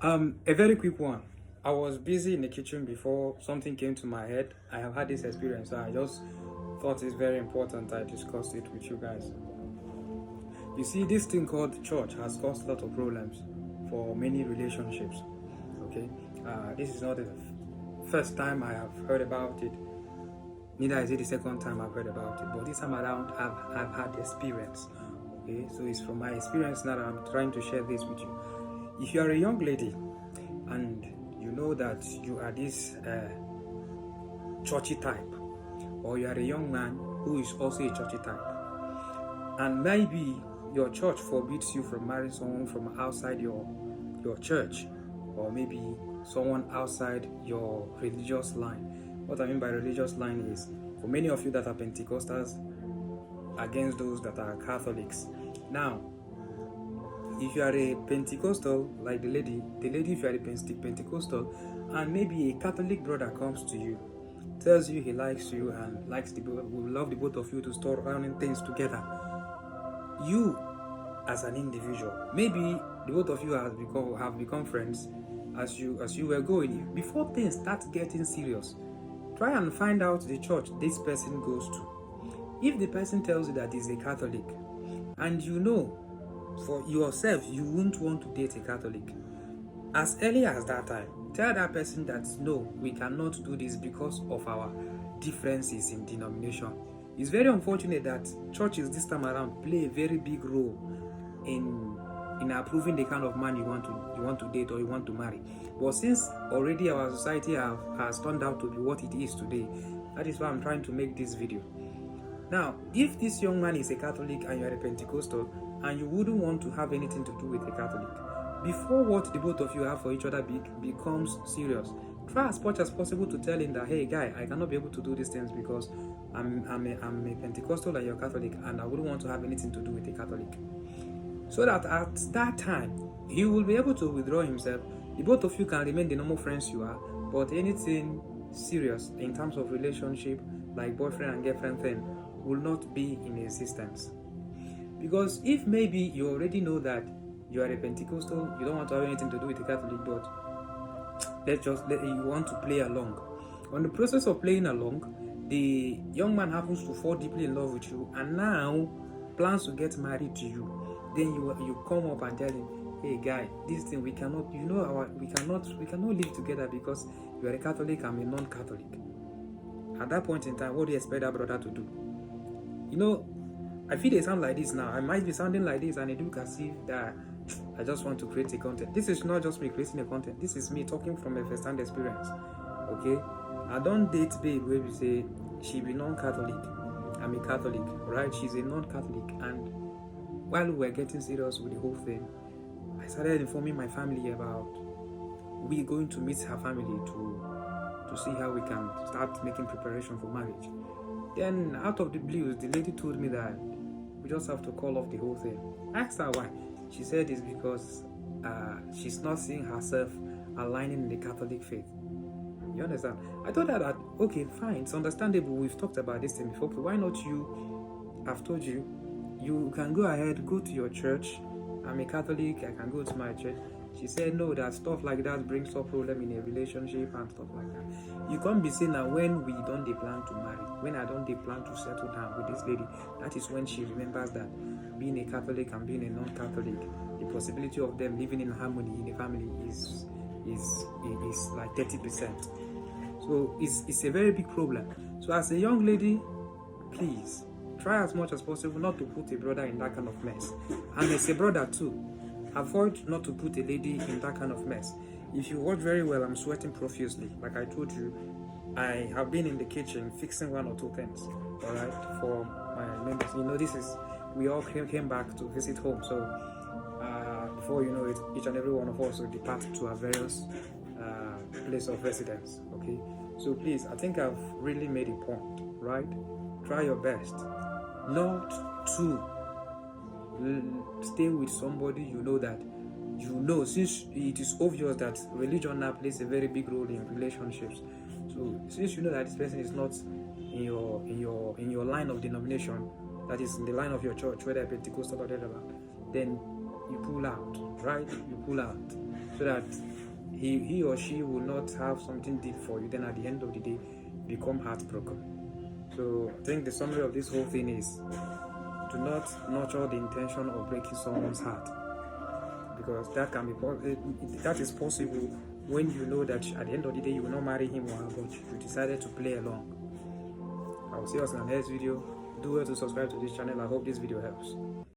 A very quick one. I was busy in the kitchen before something came to my head. I have had this experience, so I just thought it's very important I discussed it with you guys. You see, this thing called church has caused a lot of problems for many relationships. Okay, this is not the first time I have heard about it. Neither is it the second time I've heard about it. But this time around, I've had experience. Okay, so it's from my experience now that I'm trying to share this with you. If you are a young lady and you know that you are this churchy type, or you are a young man who is also a churchy type, and maybe your church forbids you from marrying someone from outside your church, or maybe someone outside your religious line. What I mean by religious line is, for many of you that are Pentecostals against those that are Catholics. Now, if you are a Pentecostal, like the lady, if you are a Pentecostal, and maybe a Catholic brother comes to you, tells you he likes you and would love the both of you to start running things together. You, as an individual, maybe the both of you have become friends as you were going. Before things start getting serious, try and find out the church this person goes to. If the person tells you that he's a Catholic, and you know for yourself you won't want to date a Catholic, as early as that time, tell that person that no, we cannot do this because of our differences in denomination. It's very unfortunate that churches this time around play a very big role in approving the kind of man you want to date or you want to marry. But since already our society has turned out to be what it is today, that is why I'm trying to make this video. Now, if this young man is a Catholic and you are a Pentecostal and you wouldn't want to have anything to do with a Catholic, before what the both of you have for each other becomes serious, try as much as possible to tell him that, hey guy, I cannot be able to do these things because I'm a Pentecostal and you're Catholic, and I wouldn't want to have anything to do with a Catholic. So that at that time, he will be able to withdraw himself. The both of you can remain the normal friends you are, but anything serious in terms of relationship, like boyfriend and girlfriend thing, will not be in existence. Because if maybe you already know that you are a Pentecostal, you don't want to have anything to do with a Catholic, but you want to play along. On the process of playing along, the young man happens to fall deeply in love with you and now plans to get married to you. Then you come up and tell him, hey guy, this thing we cannot live together because you are a Catholic, I'm a non-Catholic. At that point in time, what do you expect that brother to do? I feel they sound like this now. I might be sounding like this and I do as if that I just want to create a content. This is not just me creating a content. This is me talking from a first-hand experience. Okay? I don't date babe where we say she be non-Catholic. I'm a Catholic, right? She's a non-Catholic. And while we were getting serious with the whole thing, I started informing my family about we going to meet her family to see how we can start making preparation for marriage. Then out of the blues, the lady told me that we just have to call off the whole thing. I asked her why. She said it's because she's not seeing herself aligning in the Catholic faith. You understand? I told her that, okay, fine, it's understandable. We've talked about this thing before. Okay, why not you? I've told you, you can go ahead, go to your church. I'm a Catholic, I can go to my church. She said no, that stuff like that brings up problem in a relationship and stuff like that. You can't be saying that when we don't plan to marry, when I don't plan to settle down with this lady, that is when she remembers that being a Catholic and being a non-Catholic, the possibility of them living in harmony in a family is like 30%. So it's a very big problem. So as a young lady, please try as much as possible not to put a brother in that kind of mess. And as a brother too, avoid not to put a lady in that kind of mess. If you watch very well, I'm sweating profusely. Like I told you, I have been in the kitchen fixing one or two things, all right, for my members. We all came back to visit home. So before you know it, each and every one of us will depart to our various place of residence, okay? So please, I think I've really made a point, right? Try your best not to stay with somebody since it is obvious that religion now plays a very big role in relationships. So since you know that this person is not in your line of denomination, that is in the line of your church, whether Pentecostal or whatever, then you pull out, right? You pull out. so that he or she will not have something deep for you, then at the end of the day become heartbroken. So I think the summary of this whole thing is, do not nurture the intention of breaking someone's heart, because that can be that is possible when you know that at the end of the day you will not marry him or her, but you decided to play along. I will see us in the next video. Do well to subscribe to this channel. I hope this video helps.